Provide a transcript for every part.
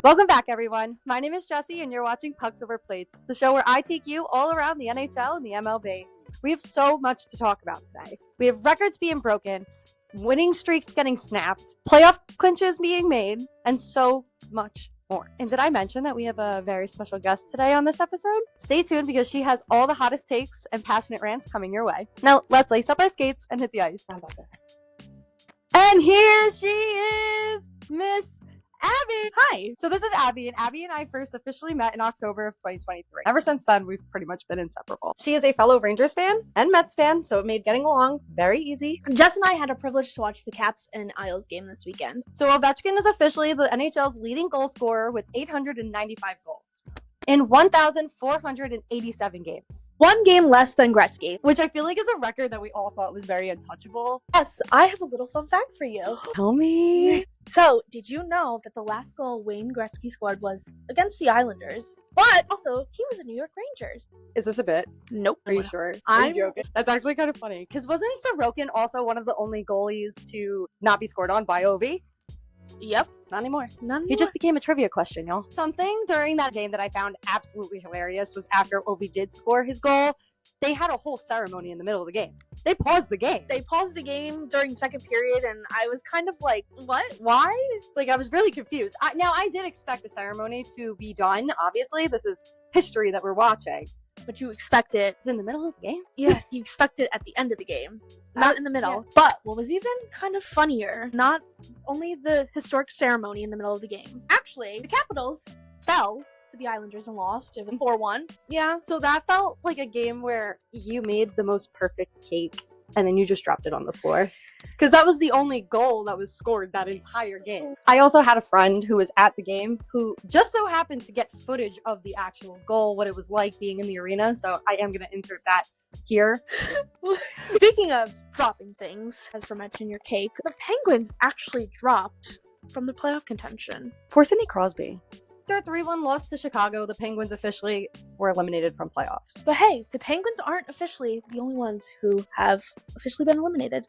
Welcome back, everyone. My name is Jessie, and you're watching Pucks Over Plates, the show where I take you all around the NHL and the MLB. We have so much to talk about today. We have records being broken, winning streaks getting snapped, playoff clinches being made, and so much more. And did I mention that we have a very special guest today on this episode? Stay tuned because she has all the hottest takes and passionate rants coming your way. Now, let's lace up our skates and hit the ice. How about this? And here she is, Miss Abby! Hi! So this is Abby, and Abby and I first officially met in October of 2023. Ever since then, we've pretty much been inseparable. She is a fellow Rangers fan and Mets fan, so it made getting along very easy. Jess and I had a privilege to watch the Caps and Isles game this weekend. So Ovechkin is officially the NHL's leading goal scorer with 895 goals in 1,487 games. One game less than Gretzky. Which I feel like is a record that we all thought was very untouchable. Yes, I have a little fun fact for you. Tell me. So, did you know that the last goal Wayne Gretzky scored was against the Islanders? But also, he was a New York Rangers. Is this a bit? Nope. Are you sure? I'm joking. That's actually kind of funny. Because wasn't Sorokin also one of the only goalies to not be scored on by OVI? Yep. Not anymore. None He more. just became a trivia question, y'all. Something during that game that I found absolutely hilarious was after OVI did score his goal, they had a whole ceremony in the middle of the game. They paused the game. They paused the game during second period, and I was kind of like, what? Why? Like, I was really confused. Now, I did expect the ceremony to be done. Obviously, this is history that we're watching. But you expect it. In the middle of the game? Yeah, you expect it at the end of the game. Not in the middle. Yeah. But what was even kind of funnier, not only the historic ceremony in the middle of the game. Actually, the Capitals fell to the Islanders and lost 4-1. Yeah, so that felt like a game where you made the most perfect cake and then you just dropped it on the floor. Because that was the only goal that was scored that entire game. I also had a friend who was at the game who just so happened to get footage of the actual goal, what it was like being in the arena, so I am going to insert that here. Speaking of dropping things, as for mentioning your cake, the Penguins actually dropped from the playoff contention. Poor Sidney Crosby. After a 3-1 loss to Chicago, the Penguins officially were eliminated from playoffs. But hey, the Penguins aren't officially the only ones who have officially been eliminated.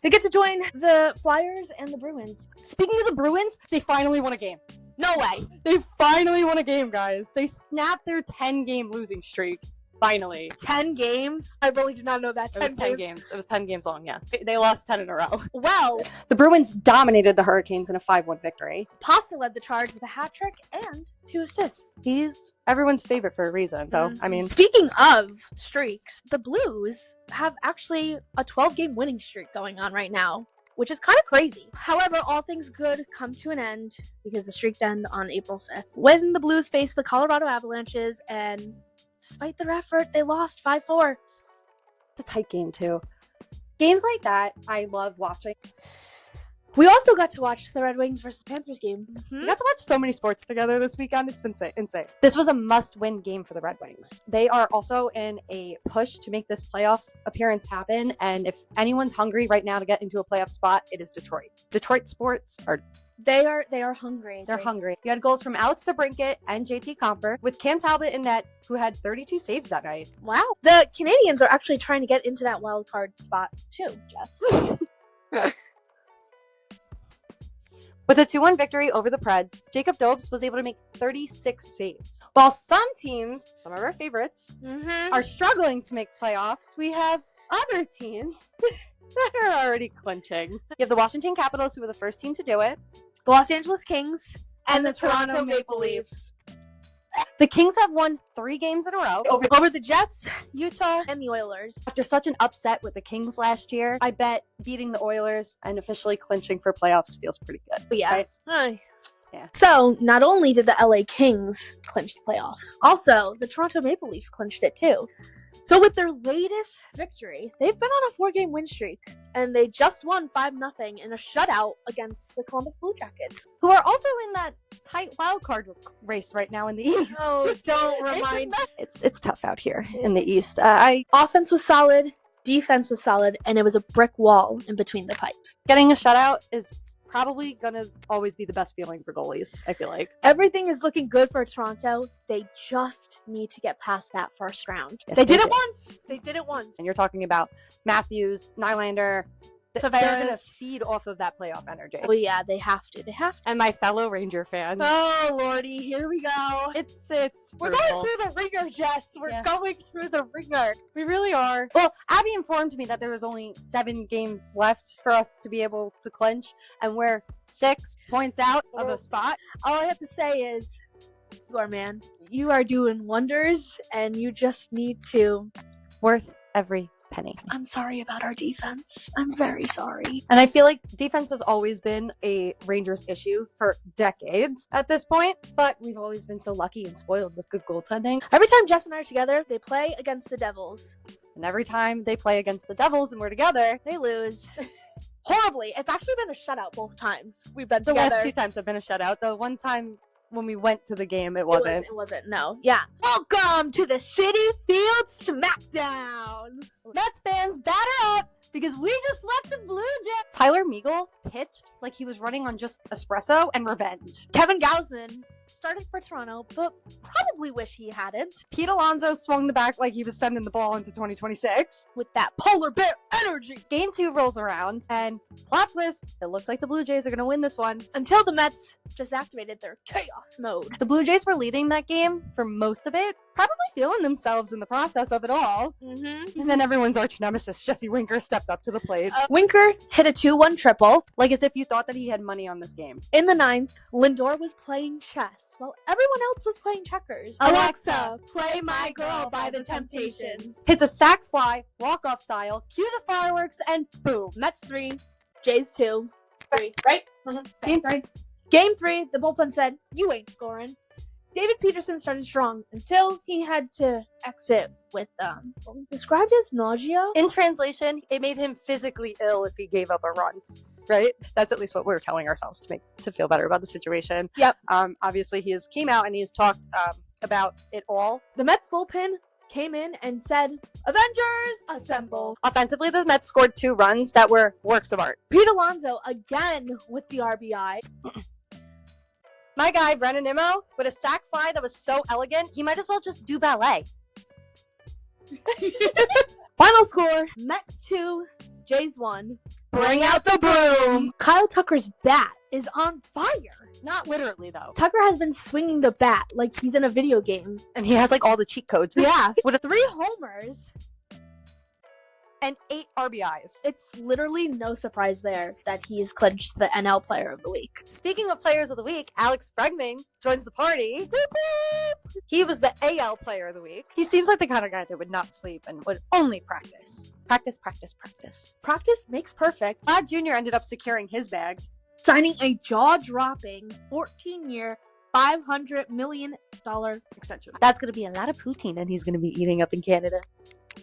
They get to join the Flyers and the Bruins. Speaking of the Bruins, they finally won a game. No way! They finally won a game, guys. They snapped their 10-game losing streak. Finally. 10 games? I really did not know that. It was 10 games. It was 10 games long, yes. They lost 10 in a row. Well, the Bruins dominated the Hurricanes in a 5-1 victory. Pasta led the charge with a hat trick and 2 assists. He's everyone's favorite for a reason, though. I mean, speaking of streaks, the Blues have actually a 12-game winning streak going on right now, which is kind of crazy. However, all things good come to an end because the streak ended on April 5th when the Blues faced the Colorado Avalanches, and despite their effort, they lost 5-4. It's a tight game, too. Games like that, I love watching. We also got to watch the Red Wings versus Panthers game. We got to watch so many sports together this weekend. It's been insane. This was a must-win game for the Red Wings. They are also in a push to make this playoff appearance happen, and if anyone's hungry right now to get into a playoff spot, it is Detroit. Detroit sports are... They are hungry. They're hungry. You had goals from Alex DeBrincat and JT Compher, with Cam Talbot in net, who had 32 saves that night. Wow. The Canadians are actually trying to get into that wild card spot, too. Yes. With a 2-1 victory over the Preds, Jacob Dobes was able to make 36 saves. While some teams, some of our favorites, are struggling to make playoffs, we have other teams that are already clinching. You have the Washington Capitals, who were the first team to do it, the Los Angeles Kings, and the Toronto Maple Leafs. The Kings have won 3 games in a row over the Jets, Utah, and the Oilers. After such an upset with the Kings last year, I bet beating the Oilers and officially clinching for playoffs feels pretty good. Yeah. Right? Yeah. So, not only did the LA Kings clinch the playoffs, also the Toronto Maple Leafs clinched it too. So with their latest victory, they've been on a 4-game win streak, and they just won 5-0 in a shutout against the Columbus Blue Jackets, who are also in that tight wild card race right now in the East. Oh, don't remind me. It's tough out here in the East. Offense was solid, defense was solid, and it was a brick wall in between the pipes. Getting a shutout is probably gonna always be the best feeling for goalies, I feel like. Everything is looking good for Toronto. They just need to get past that first round. Yes, they did it once. They did it once. And you're talking about Matthews, Nylander, They're going to Tavares. feed off of that playoff energy. Oh yeah, they have to. They have to. And my fellow Ranger fans. Oh lordy, here we go. We're brutal. going through the ringer, Jess. We're Yes. going through the ringer. We really are. Well, Abby informed me that there was only 7 games left for us to be able to clinch, and we're 6 points out of a spot. All I have to say is, man, you are doing wonders, and you just need to. Worth every penny. I'm sorry about our defense. I'm very sorry. And I feel like defense has always been a Rangers issue for decades at this point, but we've always been so lucky and spoiled with good goaltending. Every time Jess and I are together, they play against the Devils. And every time they play against the Devils and we're together, They lose. Horribly. It's actually been a shutout both times we've been the together. last 2 times have been a shutout. The one time when we went to the game, it wasn't. It wasn't, no. Yeah. Welcome to the Citi Field Smackdown. Mets fans, batter up because we just swept the Blue Jays. Tyler Meagle pitched like he was running on just espresso and revenge. Kevin Gausman started for Toronto, but probably wish he hadn't. Pete Alonso swung the bat like he was sending the ball into 2026. With that polar bear energy. Game 2 rolls around, and plot twist, it looks like the Blue Jays are going to win this one. Until the Mets just activated their chaos mode. The Blue Jays were leading that game for most of it, probably feeling themselves in the process of it all. Mm-hmm. And then everyone's arch nemesis, Jesse Winker, stepped up to the plate. Winker hit a 2-1 triple. Like as if you thought that he had money on this game. In the 9th, Lindor was playing chess while everyone else was playing checkers. Alexa, play My Girl by The Temptations. Hits a sac fly, walk-off style, cue the fireworks, and boom. Mets 3, Jays 2. 3, right? Game 3. Game 3, the bullpen said, "You ain't scoring." David Peterson started strong until he had to exit with what was described as nausea. In translation, it made him physically ill if he gave up a run. Right? That's at least what we're telling ourselves to feel better about the situation. Yep. Obviously, he has came out and he has talked about it all. The Mets bullpen came in and said, "Avengers, assemble." Offensively, the Mets scored 2 runs that were works of art. Pete Alonso again with the RBI. My guy, Brennan Nimmo, with a sac fly that was so elegant, he might as well just do ballet. Final score, Mets 2, Jays 1. Bring out the brooms! Kyle Tucker's bat is on fire. Not literally, though. Tucker has been swinging the bat like he's in a video game. And he has, like, all the cheat codes. Yeah, with 3 homers. And 8 RBIs. It's literally no surprise there that he's clinched the NL Player of the Week. Speaking of Players of the Week, Alex Bregman joins the party. Boop, boop. He was the AL Player of the Week. He seems like the kind of guy that would not sleep and would only practice. Practice, practice, practice. Practice makes perfect. Vlad Jr. ended up securing his bag. Signing a jaw-dropping 14-year, $500 million extension. That's going to be a lot of poutine, and he's going to be eating up in Canada.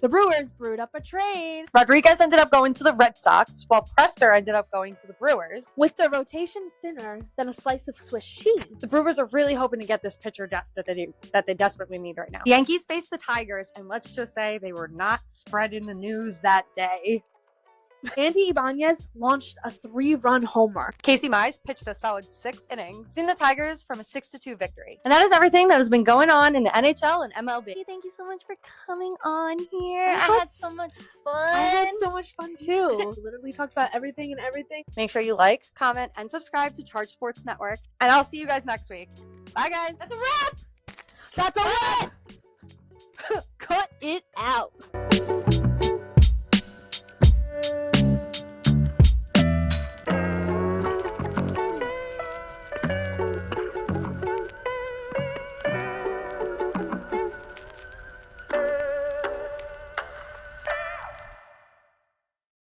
The Brewers brewed up a trade. Rodriguez ended up going to the Red Sox, while Prester ended up going to the Brewers. With the rotation thinner than a slice of Swiss cheese. The Brewers are really hoping to get this pitcher depth that they desperately need right now. The Yankees faced the Tigers, and let's just say they were not spreading the news that day. Andy Ibanez launched a 3-run homer. Casey Mize pitched a solid 6 innings, seeing the Tigers from a 6-2 victory. And that is everything that has been going on in the NHL and MLB. Thank you so much for coming on here. I had so much fun. I had so much fun too. We literally talked about everything and everything. Make sure you like, comment, and subscribe to Charge Sports Network. And I'll see you guys next week. Bye, guys. That's a wrap. That's a wrap. Cut it out.